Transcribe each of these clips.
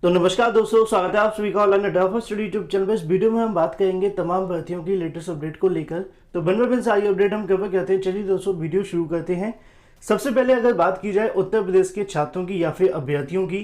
तो नमस्कार दोस्तों, स्वागत है आप सभी का ऑनलाइन अड्डा स्टडी यूट्यूब चैनल पर। इस वीडियो में हम बात करेंगे तमाम भर्तियों की लेटेस्ट अपडेट को लेकर। तो बन सारी अपडेट हम कवर करते हैं। चलिए दोस्तों, वीडियो शुरू करते हैं। सबसे पहले अगर बात की जाए उत्तर प्रदेश के छात्रों की या फिर अभ्यर्थियों की,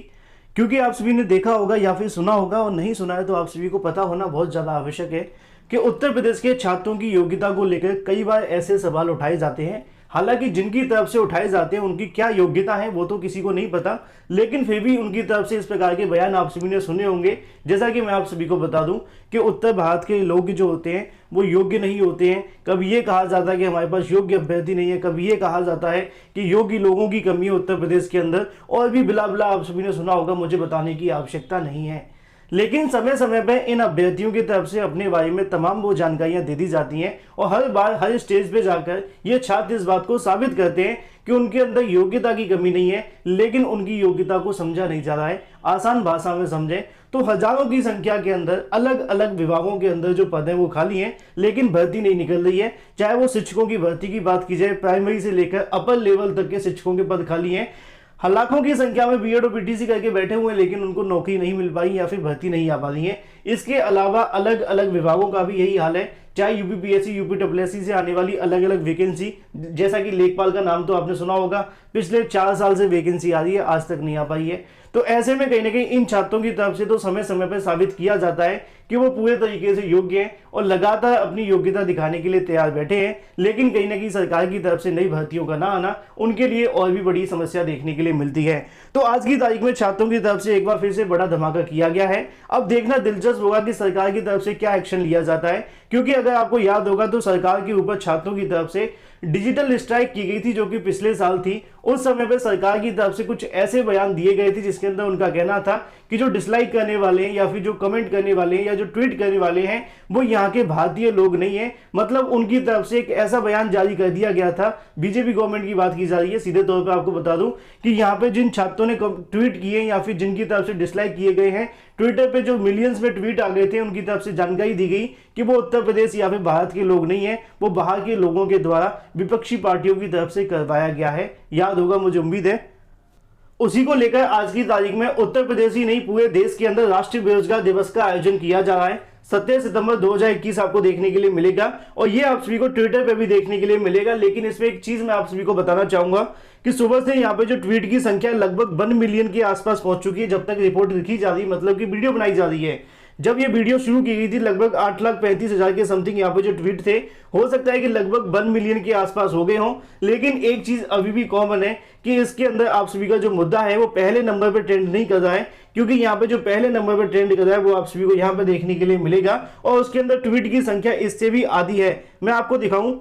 क्योंकि आप सभी ने देखा होगा या फिर सुना होगा, और नहीं सुना है तो आप सभी को पता होना बहुत ज़्यादा आवश्यक है कि उत्तर प्रदेश के छात्रों की योग्यता को लेकर कई बार ऐसे सवाल उठाए जाते हैं। हालांकि जिनकी तरफ से उठाए जाते हैं उनकी क्या योग्यता है वो तो किसी को नहीं पता, लेकिन फिर भी उनकी तरफ से इस प्रकार के बयान आप सभी ने सुने होंगे। जैसा कि मैं आप सभी को बता दूं कि उत्तर भारत के लोग जो होते हैं वो योग्य नहीं होते हैं। कभी ये कहा जाता है कि हमारे पास योग्य अभ्यर्थी नहीं है, कभी ये कहा जाता है कि योग्य लोगों की कमी है उत्तर प्रदेश के अंदर, और भी बिला बिला आप सभी ने सुना होगा, मुझे बताने की आवश्यकता नहीं है। लेकिन समय समय पर इन अभ्यर्थियों की तरफ से अपने बारे में तमाम वो जानकारियां दे दी जाती हैं, और हर बार हर स्टेज पे जाकर ये छात्र इस बात को साबित करते हैं कि उनके अंदर योग्यता की कमी नहीं है, लेकिन उनकी योग्यता को समझा नहीं जा रहा है। आसान भाषा में समझें तो हजारों की संख्या के अंदर अलग अलग विभागों के अंदर जो पद हैं वो खाली हैं, लेकिन भर्ती नहीं निकल रही है। चाहे वो शिक्षकों की भर्ती की बात की जाए, प्राइमरी से लेकर अपर लेवल तक के शिक्षकों के पद खाली हैं। लाखों की संख्या में बीएड और बीटीसी करके बैठे हुए हैं, लेकिन उनको नौकरी नहीं मिल पाई या फिर भर्ती नहीं आ पा रही है। इसके अलावा अलग अलग विभागों का भी यही हाल है। चाहे यूपीपीएससी, यूपीडब्ल्यूएससी से आने वाली अलग अलग वैकेंसी, जैसा कि लेखपाल का नाम तो आपने सुना होगा, पिछले 4 साल से वैकेंसी आ रही है, आज तक नहीं आ पाई है। तो ऐसे में कहीं ना कहीं इन छात्रों की तरफ से तो समय समय पर साबित किया जाता है कि वो पूरे तरीके से योग्य हैं और लगातार अपनी योग्यता दिखाने के लिए तैयार बैठे हैं, लेकिन कहीं ना कहीं सरकार की तरफ से नई भर्तियों का ना आना उनके लिए और भी बड़ी समस्या देखने के लिए मिलती है। तो आज की तारीख में छात्रों की तरफ से एक बार फिर से बड़ा धमाका किया गया है। अब देखना दिलचस्प होगा कि सरकार की तरफ से क्या एक्शन लिया जाता है, क्योंकि अगर आपको याद होगा तो सरकार के ऊपर छात्रों की तरफ से डिजिटल स्ट्राइक की गई थी, जो कि पिछले साल थी। उस समय पर सरकार की तरफ से कुछ ऐसे बयान दिए गए थे जिसके अंदर उनका कहना था कि जो डिसलाइक करने वाले हैं या फिर जो कमेंट करने वाले हैं या जो ट्वीट करने वाले हैं वो यहाँ के भारतीय लोग नहीं है। मतलब उनकी तरफ से एक ऐसा बयान जारी कर दिया गया था। बीजेपी गवर्नमेंट की बात की जा रही है। सीधे तौर पर आपको बता दूं कि यहाँ पे जिन छात्रों ने ट्वीट किए या फिर जिनकी तरफ से डिसलाइक किए गए हैं, ट्विटर पे जो मिलियंस में ट्वीट आ गए थे, उनकी तरफ से जानकारी दी गई कि वो उत्तर प्रदेश या फिर भारत के लोग नहीं है, वो बाहर के लोगों के द्वारा विपक्षी पार्टियों की तरफ से करवाया गया है। याद होगा, मुझे उम्मीद है। उसी को लेकर आज की तारीख में उत्तर प्रदेश ही नहीं पूरे देश के अंदर राष्ट्रीय बेरोजगार दिवस का आयोजन किया जा रहा है। 17 सितंबर 2021 आपको देखने के लिए मिलेगा, और ये आप सभी को ट्विटर पे भी देखने के लिए मिलेगा। लेकिन इसमें एक चीज मैं आप सभी को बताना चाहूंगा कि सुबह से यहाँ पे जो ट्वीट की संख्या लगभग 1 मिलियन के आसपास पहुंच चुकी है। जब तक रिपोर्ट लिखी जा रही, मतलब कि वीडियो बनाई जा रही है, जब ये वीडियो शुरू की गई थी लगभग 8,35,000 के समथिंग यहाँ पे जो ट्वीट थे, हो सकता है कि लगभग 1 मिलियन के आसपास हो गए हों। लेकिन एक चीज अभी भी कॉमन है कि इसके अंदर आप सभी का जो मुद्दा है वो पहले नंबर पर ट्रेंड नहीं कर रहा है, क्योंकि यहाँ पे जो पहले नंबर पर ट्रेंड कर रहा है वो आप सभी को यहाँ पे देखने के लिए मिलेगा, और उसके अंदर ट्वीट की संख्या इससे भी आधी है। मैं आपको दिखाऊं,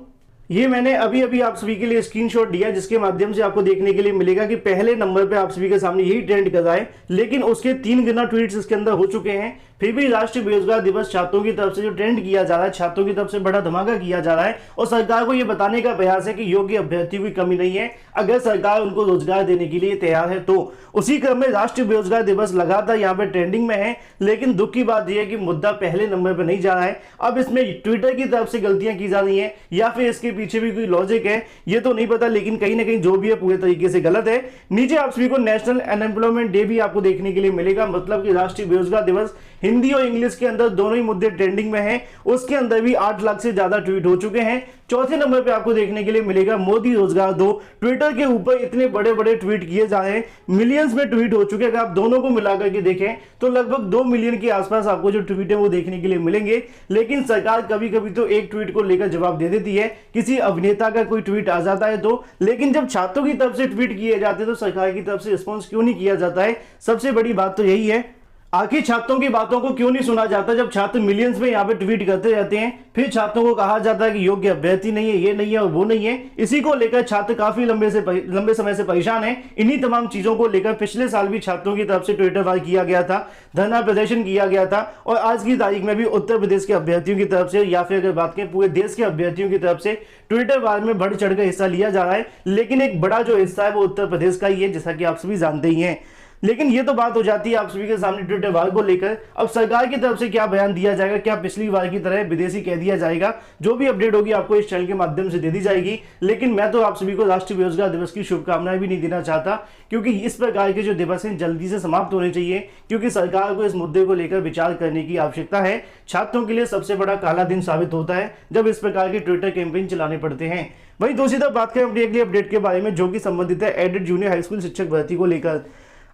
ये मैंने अभी अभी आप सभी के लिए स्क्रीनशॉट दिया, जिसके माध्यम से आपको देखने के लिए मिलेगा कि पहले नंबर पे आप सभी के सामने यही ट्रेंड कर रहा है, लेकिन उसके 3 गुना ट्वीट्स इसके अंदर हो चुके हैं। फिर भी राष्ट्रीय बेरोजगार दिवस छात्रों की तरफ से जो ट्रेंड किया जा रहा है, छात्रों की तरफ से बड़ा धमाका किया जा रहा है, और सरकार को यह बताने का प्रयास है कि योग्य अभ्यर्थियों की कमी नहीं है अगर सरकार उनको रोजगार देने के लिए तैयार है तो। उसी क्रम में राष्ट्रीय बेरोजगार दिवस लगातार यहाँ पे ट्रेंडिंग में है, लेकिन दुख की बात यह है कि मुद्दा पहले नंबर पर नहीं जा रहा है। अब इसमें ट्विटर की तरफ से गलतियां की जा रही हैं या फिर इसके पीछे भी कोई लॉजिक है, ये तो नहीं पता, लेकिन कहीं ना कहीं जो भी है पूरे तरीके से गलत है। नीचे आप सभी को नेशनल अनएम्प्लॉयमेंट डे भी आपको देखने के लिए मिलेगा, मतलब कि राष्ट्रीय बेरोजगार दिवस हिंदी और इंग्लिश के अंदर दोनों ही मुद्दे ट्रेंडिंग में हैं। उसके अंदर भी 8 लाख से ज्यादा ट्वीट हो चुके हैं। चौथे नंबर पे आपको देखने के लिए मिलेगा मोदी रोजगार दो। ट्विटर के ऊपर इतने बड़े बड़े ट्वीट किए जा रहे हैं, मिलियंस में ट्वीट हो चुके हैं। अगर आप दोनों को मिलाकर के देखें तो लगभग 2 मिलियन के आसपास आपको जो ट्वीट है वो देखने के लिए मिलेंगे। लेकिन सरकार कभी कभी तो एक ट्वीट को लेकर जवाब दे देती है, किसी अभिनेता का कोई ट्वीट आ जाता है तो, लेकिन जब छात्रों की तरफ से ट्वीट किए जाते हैं तो सरकार की तरफ से रिस्पॉन्स क्यों नहीं किया जाता है? सबसे बड़ी बात तो यही है, आखिर छात्रों की बातों को क्यों नहीं सुना जाता? जब छात्र मिलियंस में यहाँ पे ट्वीट करते रहते हैं, फिर छात्रों को कहा जाता है कि योग्य अभ्यर्थी नहीं है, ये नहीं है और वो नहीं है। इसी को लेकर छात्र काफी लंबे समय से परेशान हैं। इन्हीं तमाम चीजों को लेकर पिछले साल भी छात्रों की तरफ से ट्विटर वार किया गया था, धरना प्रदर्शन किया गया था, और आज की तारीख में भी उत्तर प्रदेश के अभ्यर्थियों की तरफ से या फिर अगर बात करें पूरे देश के अभ्यर्थियों की तरफ से ट्विटर वार में बढ़ चढ़कर हिस्सा लिया जा रहा है। लेकिन एक बड़ा जो हिस्सा है वो उत्तर प्रदेश का ही है, जैसा कि आप सभी जानते ही हैं। लेकिन ये तो बात हो जाती है आप सभी के सामने ट्विटर वार को लेकर। अब सरकार की तरफ से क्या बयान दिया जाएगा, क्या पिछली बार की तरह विदेशी कह दिया जाएगा, जो भी अपडेट होगी आपको इस चैनल के माध्यम से दे दी जाएगी। लेकिन मैं तो आप सभी को राष्ट्रीय बेरोजगार दिवस की शुभकामनाएं भी नहीं देना चाहता, क्योंकि इस प्रकार के जो दिवस हैं जल्दी से समाप्त होने चाहिए, क्योंकि सरकार को इस मुद्दे को लेकर विचार करने की आवश्यकता है। छात्रों के लिए सबसे बड़ा काला दिन साबित होता है जब इस प्रकार के ट्विटर कैंपेन चलाने पड़ते हैं। वहीं दूसरी तरफ बात करें अपनी अगली अपडेट के बारे में, जो कि संबंधित है एडेड जूनियर हाई स्कूल शिक्षक भर्ती को लेकर।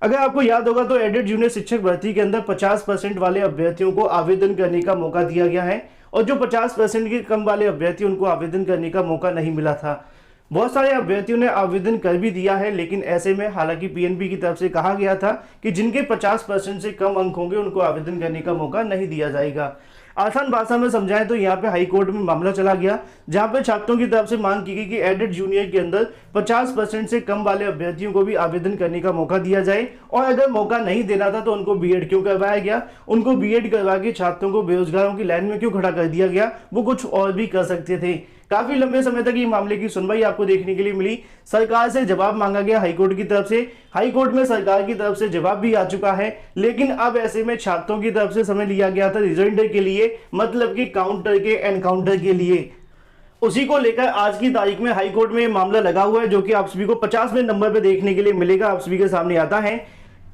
अगर आपको याद होगा तो एडेड जूनियर शिक्षक भर्ती के अंदर 50% वाले अभ्यर्थियों को आवेदन करने का मौका दिया गया है, और जो 50% के कम वाले अभ्यर्थी उनको आवेदन करने का मौका नहीं मिला था। बहुत सारे अभ्यर्थियों ने आवेदन कर भी दिया है, लेकिन ऐसे में हालांकि पीएनबी की तरफ से कहा गया था कि जिनके 50% से कम अंक होंगे उनको आवेदन करने का मौका नहीं दिया जाएगा। आसान भाषा में समझाएं तो यहाँ पे हाई कोर्ट में मामला चला गया, जहाँ पे छात्रों की तरफ से मांग की गई कि एडेड जूनियर के अंदर 50% से कम वाले अभ्यर्थियों को भी आवेदन करने का मौका दिया जाए, और अगर मौका नहीं देना था तो उनको बीएड क्यों करवाया गया, उनको बीएड करवा के छात्रों को बेरोजगारों की लाइन में क्यों खड़ा कर दिया गया, वो कुछ और भी कर सकते थे। काफी लंबे समय तक ये मामले की सुनवाई आपको देखने के लिए मिली। सरकार से जवाब मांगा गया हाईकोर्ट की तरफ से, हाईकोर्ट में सरकार की तरफ से जवाब भी आ चुका है, लेकिन अब ऐसे में छात्रों की तरफ से समय लिया गया था रिजल्ट के लिए, मतलब कि काउंटर के एनकाउंटर के लिए। उसी को लेकर आज की तारीख में हाईकोर्ट में मामला लगा हुआ है, जो कि आप सभी को 50वें नंबर पर देखने के लिए मिलेगा। आप सभी के सामने आता है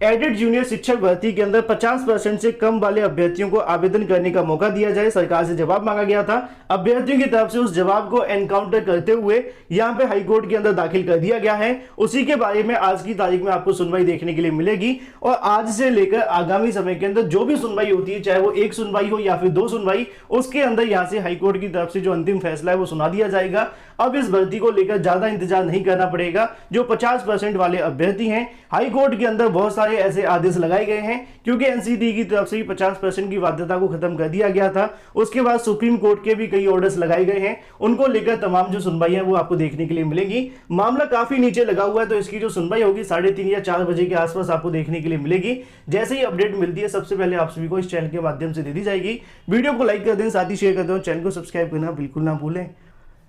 एडेड जूनियर शिक्षक भर्ती के अंदर 50% से कम वाले अभ्यर्थियों को आवेदन करने का मौका दिया जाए। सरकार से जवाब मांगा गया था, अभ्यर्थियों की तरफ से उस जवाब को एनकाउंटर करते हुए यहां पे हाईकोर्ट के अंदर दाखिल कर दिया गया है। उसी के बारे में आज की तारीख में आपको सुनवाई देखने के लिए मिलेगी, और आज से लेकर आगामी समय के अंदर जो भी सुनवाई होती है, चाहे वो एक सुनवाई हो या फिर 2 सुनवाई, उसके अंदर यहां से हाईकोर्ट की तरफ से जो अंतिम फैसला है वो सुना दिया जाएगा। अब इस भर्ती को लेकर ज्यादा इंतजार नहीं करना पड़ेगा। जो 50% वाले अभ्यर्थी हैं, हाईकोर्ट के अंदर बहुत सारे ऐसे आदेश लगाए गए हैं, क्योंकि एनसीटी की तरफ से ही 50% की बाध्यता को खत्म कर दिया गया था। उसके बाद सुप्रीम कोर्ट के भी कई ऑर्डर्स लगाए गए हैं, उनको लेकर तमाम जो सुनवाई है वो आपको देखने के लिए मिलेगी। मामला काफी नीचे लगा हुआ है, तो इसकी जो सुनवाई होगी 3:30 या 4 बजे के आसपास आपको देखने के लिए मिलेगी। जैसे ही अपडेट मिलती है सबसे पहले आप सभी को इस चैनल के माध्यम से दे दी जाएगी। वीडियो को लाइक कर दें, साथ ही शेयर कर दें, चैनल को सब्सक्राइब करना बिल्कुल ना भूलें।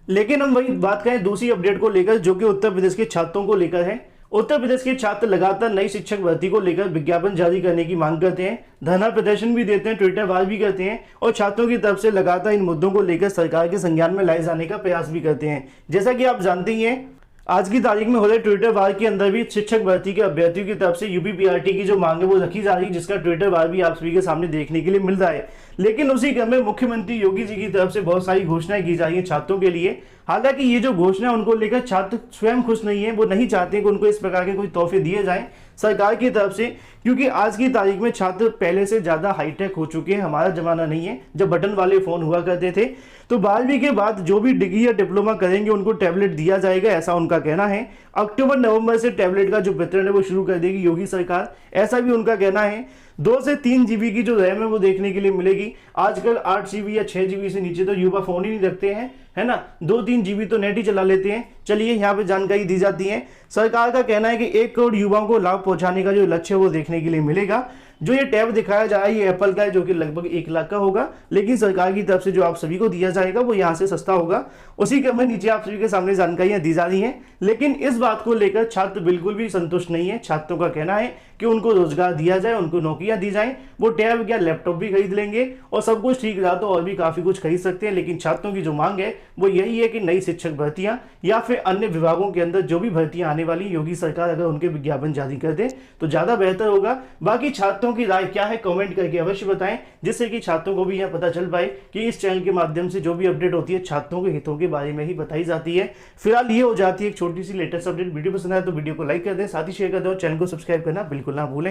लेकिन हम वही बात करें दूसरी अपडेट को लेकर, जो कि उत्तर प्रदेश के छात्रों को लेकर है। उत्तर प्रदेश के छात्र लगातार नई शिक्षक भर्ती को लेकर विज्ञापन जारी करने की मांग करते हैं, धरना प्रदर्शन भी देते हैं, ट्विटर वार भी करते हैं, और छात्रों की तरफ से लगातार इन मुद्दों को लेकर सरकार के संज्ञान में लाए जाने का प्रयास भी करते हैं। जैसा कि आप जानते ही हैं, आज की तारीख में हो रहे ट्विटर वार के अंदर भी शिक्षक भर्ती के अभ्यर्थियों की तरफ से यूपीपीआरटी की जो मांग है वो रखी जा रही है, जिसका ट्विटर वार भी आप सभी के सामने देखने के लिए मिल रहा है। लेकिन उसी क्रम में मुख्यमंत्री योगी जी की तरफ से बहुत सारी घोषणाएं की जा रही है छात्रों के लिए। हालांकि ये जो घोषणा है उनको लेकर छात्र स्वयं खुश नहीं है, वो नहीं चाहते कि उनको इस प्रकार के कोई तोहफे दिए जाएं सरकार की तरफ से, क्योंकि आज की तारीख में छात्र पहले से ज्यादा हाईटेक हो चुके हैं। हमारा जमाना नहीं है जब बटन वाले फोन हुआ करते थे। तो 12वीं के बाद जो भी डिग्री या डिप्लोमा करेंगे उनको टैबलेट दिया जाएगा, ऐसा उनका कहना है। अक्टूबर नवंबर से टैबलेट का जो वितरण है वो शुरू कर देगी योगी सरकार, ऐसा भी उनका कहना है। 2 से 3 जीबी की जो रैम है वो देखने के लिए मिलेगी। आजकल 8 जीबी या 6 जीबी से नीचे तो युवा फोन ही नहीं रखते हैं, है ना। 2-3 जीबी तो नेट ही चला लेते हैं। चलिए यहाँ पे जानकारी दी जाती है। सरकार का कहना है कि 1 करोड़ युवाओं को लाभ पहुंचाने का जो लक्ष्य है वो देखने के लिए मिलेगा। जो ये टैब दिखाया जा रहा है ये एप्पल का है, जो कि लगभग 1 लाख का होगा, लेकिन सरकार की तरफ से जो आप सभी को दिया जाएगा वो यहाँ से सस्ता होगा। उसी क्रम में नीचे आप सभी के सामने जानकारियां दी जा रही हैं, लेकिन इस बात को लेकर छात्र बिल्कुल भी संतुष्ट नहीं है। छात्रों का कहना है कि उनको रोजगार दिया जाए, उनको नौकरियां दी जाए, वो टैब या लैपटॉप भी खरीद लेंगे, और सब कुछ ठीक रहा तो और भी काफी कुछ खरीद सकते हैं। लेकिन छात्रों की जो मांग है वो यही है कि नई शिक्षक भर्तियां या फिर अन्य विभागों के अंदर जो भी भर्तियां आने वाली, योगी सरकार अगर उनके विज्ञापन जारी कर दे तो ज्यादा बेहतर होगा। बाकी छात्रों की राय क्या है कमेंट करके अवश्य बताएं, जिससे कि छात्रों को भी यह पता चल पाए कि इस चैनल के माध्यम से जो भी अपडेट होती है छात्रों के हितों के बारे में ही बताई जाती है। फिलहाल ये हो जाती है एक छोटी सी लेटेस्ट अपडेट। वीडियो पसंद आए तो वीडियो को लाइक कर दें, साथ ही शेयर कर दें, और चैनल को सब्सक्राइब करना बिल्कुल ना भूलें।